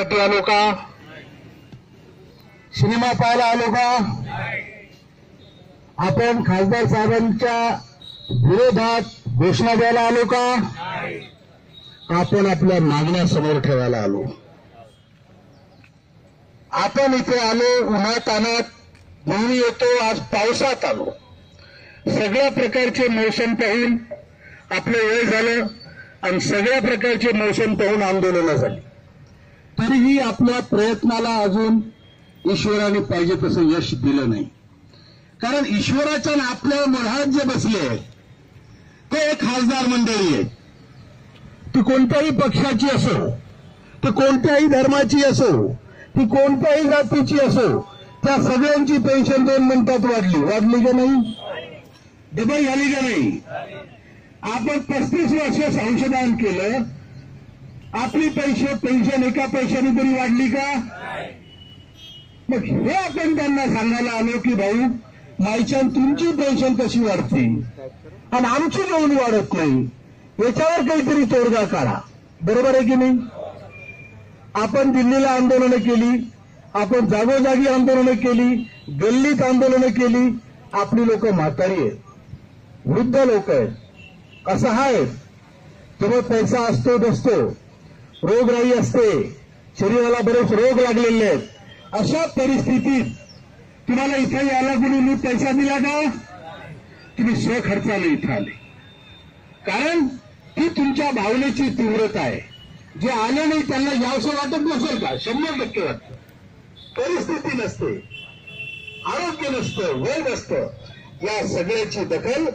पाहण्यासाठी आलो का? सिनेमा पाहायला आलो का? आपण खासदार साहेबांच्या विरोधात घोषणा द्यायला आलो का? आपण आपल्या मागण्या समोर ठेवायला आलो. आपण इथे आलो उन्हात तानात, नेहमी येतो, आज पावसात आलो. सगळ्या प्रकारचे मौसम पाहून आपलं वय झालं आणि सगळ्या प्रकारचे मौसम पाहून आंदोलनं झाली. तरीही आपल्या प्रयत्नाला अजून ईश्वराने पाहिजे तसं यश दिलं नाही. कारण ईश्वराच्या आपल्या मधात जे बसले ते एक खासदार मंडळी आहे. ती कोणत्याही पक्षाची असो, ती कोणत्याही धर्माची असो, ती कोणत्याही जातीची असो, त्या सगळ्यांची पेन्शन 2 मिनिटात वाढली का नाही? डबल झाली का नाही? आपण 35 वर्ष संशोधन केलं, आपली पेन्शन एका पैशाने तरी वाढली का? मग हे आपण त्यांना सांगायला आलो की भाऊ, माईच्यान तुमची पेन्शन कशी वाढते आणि आमची काऊन वाढत नाही, याच्यावर काहीतरी तोडगा काढा. बरोबर आहे की नाही? आपण दिल्लीला आंदोलनं केली, आपण जागोजागी आंदोलनं केली, गल्लीत आंदोलनं केली. आपली लोक म्हातारी आहेत, वृद्ध लोक आहेत, असहाय आहेत, तेव्हा पैसा असतो नसतो, रोगराई असते, शरीराला बरेच रोग लागलेले आहेत. अशा परिस्थितीत तुम्हाला इथे यायला कोणी पैसा दिला का? तुम्ही स्वखर्चाने इथं आले. कारण ती तुमच्या भावनेची तीव्रता आहे. जे आले नाही त्यांना यावसं वाटत नसेल का? 100% वाटतं. परिस्थिती नसते, आरोग्य नसतं, वय नसतं. या सगळ्याची दखल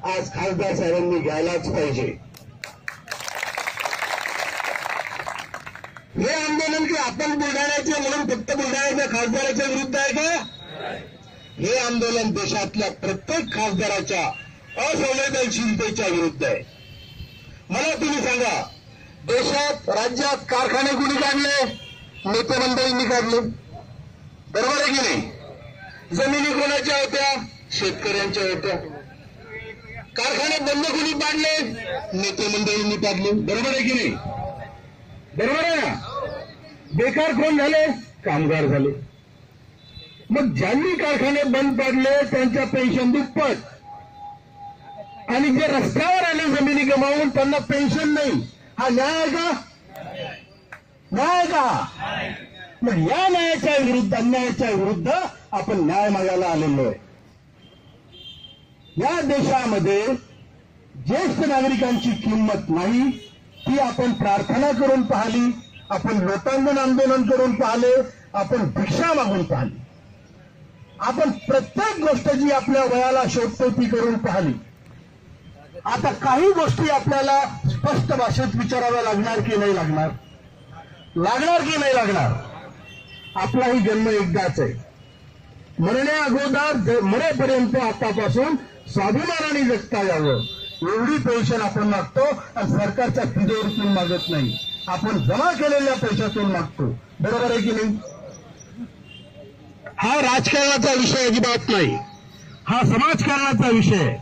आज खासदार साहेबांनी घ्यायलाच पाहिजे. हे आंदोलन की आपण बुलढाण्याचे म्हणून फक्त बुलढाण्याच्या खासदाराच्या विरुद्ध आहे का? हे आंदोलन देशातल्या प्रत्येक खासदाराच्या असंवेदनशीलतेच्या विरुद्ध आहे. मला तुम्ही सांगा, देशात राज्यात कारखाने कुणी काढले? नेते मंडळींनी काढले. बरोबर आहे की नाही? जमिनी कोणाच्या होत्या? शेतकऱ्यांच्या होत्या. कारखाने बंद कुणी पाडले? नेते मंडळींनी पाडले. बरोबर आहे की नाही? बरोबर आहे ना? बेकार कोण झाले? कामगार झाले. मग ज्यांनी कारखाने बंद पाडले त्यांच्या पेन्शन दुप्पट, आणि जे रस्त्यावर आले जमिनी गमावून त्यांना पेन्शन नाही. हा न्याय आहे का? न्याय का? मग या न्यायाच्या विरुद्ध, अन्यायाच्या विरुद्ध आपण न्याय मागायला आलेलो आहे. या देशामध्ये ज्येष्ठ नागरिकांची किंमत नाही, ती आपण प्रार्थना करून पाहिली, आपण लोटांगण आंदोलन करून पाहिले, आपण भिक्षा मागून पाहिली, आपण प्रत्येक गोष्ट जी आपल्या वयाला शोधतो ती करून पाहिली. आता काही गोष्टी आपल्याला स्पष्ट भाषेत विचाराव्या लागणार की नाही लागणार? लागणार की नाही लागणार? आपलाही जन्म एकदाच आहे. मरण्या अगोदर मरेपर्यंत आतापासून स्वाभिमानाने जगता यावं एवढी पेन्शन आपण मागतो, आणि सरकारच्या तिजोरीतून मागत नाही, आपण जमा केलेल्या पैशातून मागतो. बरोबर आहे की नाही? हा राजकारणाचा विषय अजिबात नाही, हा समाजकारणाचा विषय.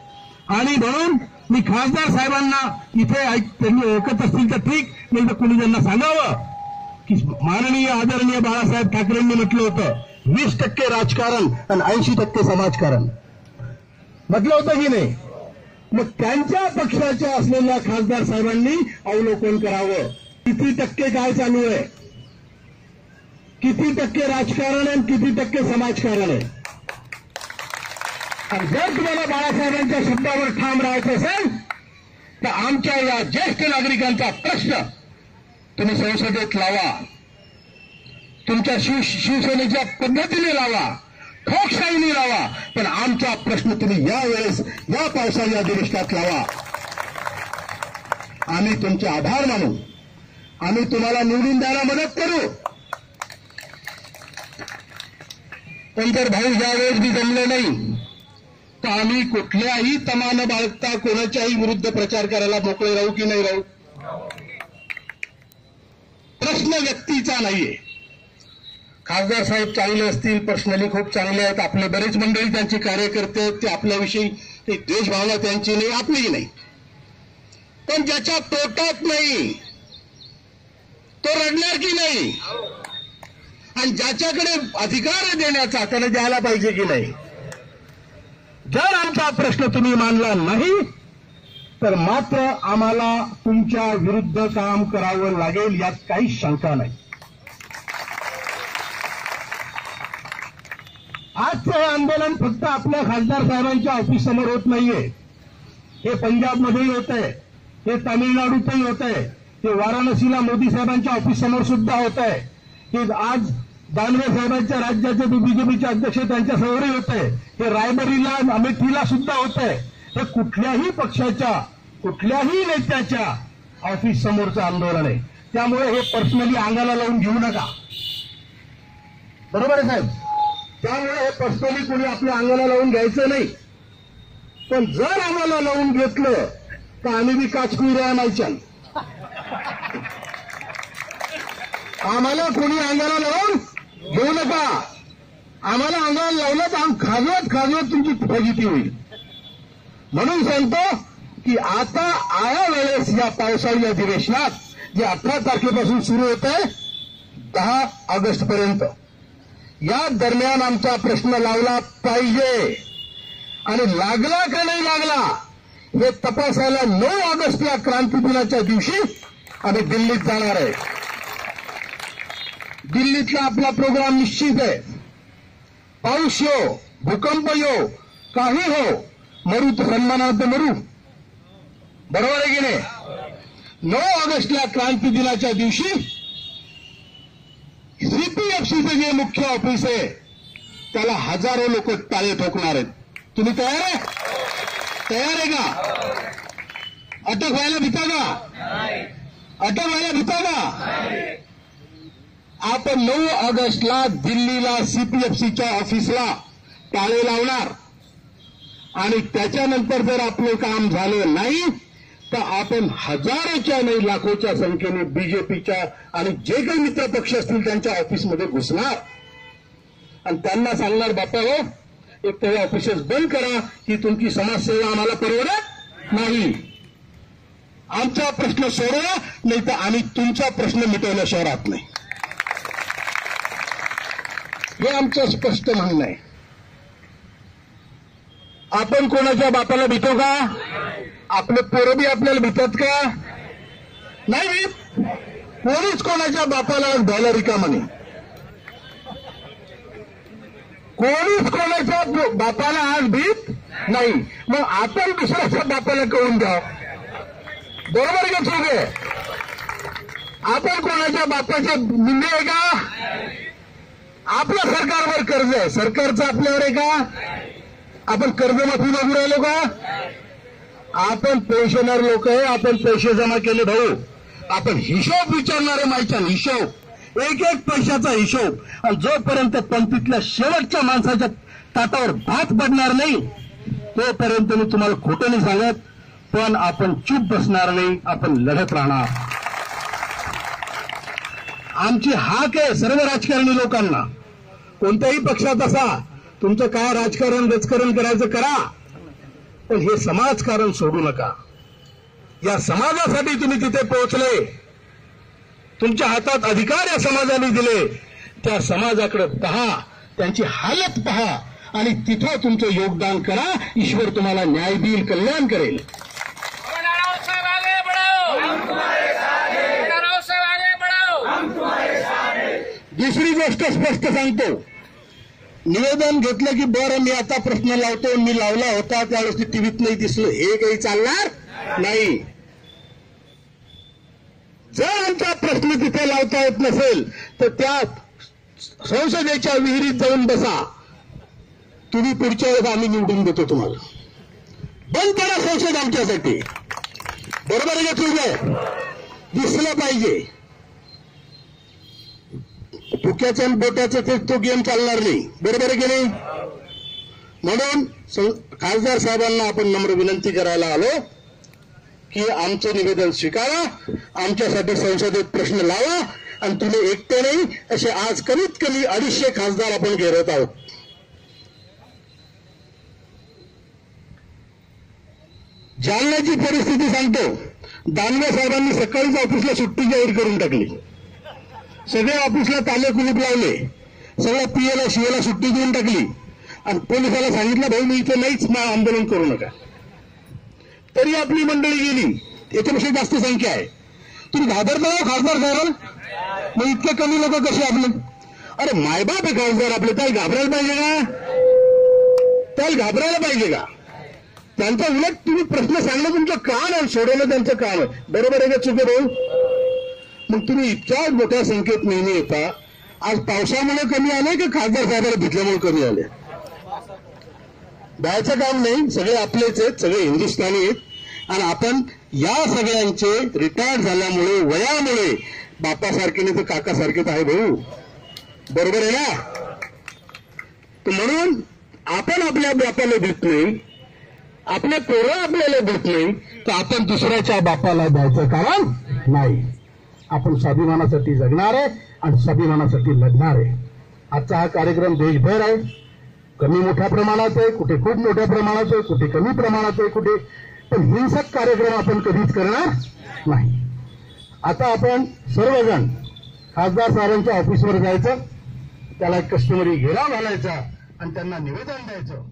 आणि म्हणून मी खासदार साहेबांना इथे त्यांनी ऐकत असतील तर ठीक, नाही तर कुणी त्यांना सांगावं की माननीय आदरणीय बाळासाहेब ठाकरेंनी म्हटलं होतं 20% राजकारण आणि 80% समाजकारण. म्हटलं होतं की नाही? मग त्यांच्या पक्षाच्या असलेल्या खासदार साहेबांनी अवलोकन करावं, किती टक्के काय चालू आहे, किती टक्के राजकारण आहे, किती टक्के समाजकारण आहे. आणि जर तुम्हाला बाळासाहेबांच्या शब्दावर ठाम राहायचं असेल तर आमच्या या ज्येष्ठ नागरिकांचा प्रश्न तुम्ही संसदेत लावा, तुमच्या शिवसेनेच्या पद्धतीने लावा, ठोकशाहीने लावा, पण आमचा प्रश्न तुम्ही यावेळेस या पावसाळ्या अधिवेशनात लावा. आम्ही तुमचे आभार मानू, आम्ही तुम्हाला निवडून द्यायला मदत करू. पण जर भाऊ यावेळेस बी जमलं नाही तर आम्ही कुठल्याही तमा न बाळगता कोणाच्याही विरुद्ध प्रचार करायला मोकळे राहू की नाही राहू? प्रश्न व्यक्तीचा नाहीये. खासदार साहेब चांगले असतील, पर्सनली खूप चांगले आहेत, आपले बरेच मंडळी त्यांचे कार्यकर्ते आहेत, ते आपल्याविषयी देशभावना त्यांची नाही, आपलीही नाही. पण ज्याच्या पोटात नाही तो रडणार की नाही? आणि ज्याच्याकडे अधिकार देण्याचा त्याला द्यायला पाहिजे की नाही. जर आमचा प्रश्न तुम्ही मानला नाही तर मात्र आम्हाला तुमच्या विरुद्ध काम करावं लागेल, यात काही शंका नाही. आजचं हे आंदोलन फक्त आपल्या खासदार साहेबांच्या ऑफिस समोर होत नाहीये. हे पंजाबमध्येही होत आहे, हे तामिळनाडूतही होत आहे, हे वाराणसीला मोदी साहेबांच्या ऑफिस समोर सुद्धा होत आहे, हे आज दानवे साहेबांच्या राज्याचे बीजेपीचे अध्यक्ष त्यांच्या समोरही होत आहे, हे रायबरेलीला अमेठीला सुद्धा होत आहे. हे कुठल्याही पक्षाच्या कुठल्याही नेत्याच्या ऑफिस समोरचं आंदोलन आहे. त्यामुळे हे पर्सनली अंगाला लावून घेऊ नका. बरोबर आहे साहेब? त्यामुळे हे पर्सनली कोणी आपल्या अंगाला लावून घ्यायचं नाही. पण जर आम्हाला लावून घेतलं तर आम्ही बी काचकुई राहायच्या. आम्हाला कोणी अंगाला लावून घेऊ नका. आम्हाला अंगाला लावलं तर आम्ही खाजवत तुमची फजिती होईल. म्हणून सांगतो की आता आया वेळेस या पावसाळी अधिवेशनात जे 18 तारखेपासून सुरू होत आहे 10 ऑगस्ट पर्यंत, या दरम्यान आमचा प्रश्न लावला पाहिजे. आणि लागला का नाही लागला हे तपासायला 9 ऑगस्ट या क्रांती दिनाच्या दिवशी आम्ही दिल्लीत जाणार आहे. दिल्लीतला आपला प्रोग्राम निश्चित आहे. पाऊस येऊ, भूकंप येऊ, काही हो, मरू तर सन्मानार्थ मरू. बरोबर आहे की नाही? 9 ऑगस्टला क्रांती दिनाच्या दिवशी सीपीएफसीचं जे मुख्य ऑफिस आहे त्याला हजारो लोक टाळे ठोकणार आहेत. तुम्ही तयार आहे? तयार आहे का? अटक व्हायला भीता का? अटक व्हायला भीता का? आपण 9 ऑगस्टला दिल्लीला सीपीएफसीच्या ऑफिसला टाळे लावणार आणि त्याच्यानंतर जर आपलं काम झालं नाही तर आपण हजारोच्या नाही लाखोच्या संख्येने बीजेपीच्या आणि जे काही मित्र पक्ष असतील त्यांच्या ऑफिसमध्ये घुसणार आणि त्यांना सांगणार, बापा हो, एक तर ऑफिसेस बंद करा, ही तुमची समाजसेवा आम्हाला परवडत नाही. आमचा प्रश्न सोडवा, नाही तर आम्ही तुमचा प्रश्न मिटवल्याशिवाय राहत नाही. हे आमचं स्पष्ट म्हणणं आहे. आपण कोणाच्या बापाला भीतो का? आपले पोरं बी आपल्याला भीतात का? नाही भीत. कोणीच कोणाच्या बापाला भ्यायला रिकामा नाही. कोणीच कोणाच्या बापाला आज भीत नाही. मग आपण दुसऱ्याच्या बापाला कळून द्या. बरोबर का? ठीक आहे. आपण कोणाच्या बापाचे निंदे आहे का? आपलं सरकारवर कर्ज आहे, सरकारचं आपल्यावर आहे का? आपण कर्जमाफी मागू राहिलो का? आपण पेन्शनर लोक आहे, आपण पैसे जमा केले भाऊ. आपण हिशोब विचारणारे माहिती, हिशोब, एक एक पैशाचा हिशोब. आणि जोपर्यंत पंक्तीतल्या शेवटच्या माणसाच्या ताटावर भात पडणार नाही तोपर्यंत मी तुम्हाला खोटं नाही सांगत, पण आपण चूप बसणार नाही, आपण लढत राहणार. आमची हाक आहे सर्व राजकारणी लोकांना, कोणत्याही पक्षात असा, तुमचं काय राजकारण करायचं करा, पण हे समाजकारण सोडू नका. या समाजासाठी तुम्ही तिथे पोहोचले, तुमच्या हातात अधिकार या समाजाने दिले, त्या समाजाकडे पहा, त्यांची हालत पहा आणि तिथं तुमचं योगदान करा. ईश्वर तुम्हाला न्याय देईल, कल्याण करेल. दुसरी गोष्ट स्पष्ट सांगतो, निवेदन घेतलं की बरं मी आता प्रश्न लावतो, मी लावला होता त्यावेळेस ते टीव्हीत नाही दिसलं, हे काही चालणार नाही. जर आमचा प्रश्न तिथे लावता येत नसेल तर त्या संसदेच्या विहिरीत जाऊन बसा. तुम्ही पुढच्या वेळेस आम्ही निवडून देतो तुम्हाला. बंद करा संसद आमच्यासाठी. बरोबर आहे का? ठीक आहे. दिसलं पाहिजे. फुक्याचं आणि बोट्याचं तो गेम चालणार नाही. बरोबर आहे की नाही? म्हणून खासदार साहेबांना आपण नम्र विनंती करायला आलो की आमचं निवेदन स्वीकारा, आमच्यासाठी संसदेत प्रश्न लावा आणि तुम्ही एकटे नाही असे आज कमीत कमी 250 खासदार आपण घेरत आहोत. जालन्याची परिस्थिती सांगतो. दानवे साहेबांनी सकाळीच ऑफिसला सुट्टी जाहीर करून टाकली. सगळ्या ऑफिसला ताले कुलूप लावले, सगळ्या पीएला शिवेला सुट्टी देऊन टाकली आणि पोलिसाला सांगितलं भाऊ मी इथे नाहीच आंदोलन करू नका. तरी आपली मंडळी गेली. याच्यापेक्षा जास्त संख्या आहे. तुम्ही घाबरता हो खासदार साहेब? मग इतके कमी लोक कसे आपले? अरे मायबाप आहे खासदार आपले, त्याला घाबरायला पाहिजे का? त्याला घाबरायला पाहिजे का? त्यांचा उलट तुम्ही प्रश्न सांगणं तुमचं काम आहे, सोडवणं त्यांचं काम आहे. बरोबर आहे का चुके भाऊ? मग तुम्ही इतक्या मोठ्या संख्येत नेहमी येता. आज पावसामुळे कमी आले की खासदार साहेबाला भिजल्यामुळे कमी आले? द्यायचं काम नाही, सगळे आपलेच आहेत, सगळे हिंदुस्थानी आहेत. आणि आपण या सगळ्यांचे रिटायर्ड झाल्यामुळे वयामुळे बापासारखे नाही तर काकासारखेच आहे भाऊ. बरोबर आहे ना? तर म्हणून आपण आपल्या बापाला देत नाही, आपले पोरं आपल्याला देत नाही, तर आपण दुसऱ्याच्या बापाला द्यायचं कारण नाही. आपण स्वाभिमानासाठी जगणार आहे आणि स्वाभिमानासाठी लढणार आहे. आजचा हा कार्यक्रम देशभर आहे. कमी मोठ्या प्रमाणात आहे, कुठे खूप मोठ्या प्रमाणात आहे, कुठे कमी प्रमाणात आहे, कुठे. पण हिंसक कार्यक्रम आपण कधीच करणार नाही. आता आपण सर्वजण खासदार साहेबांच्या ऑफिसवर जायचं, त्याला एक कस्टमरी घेराव घालायचा आणि त्यांना निवेदन द्यायचं.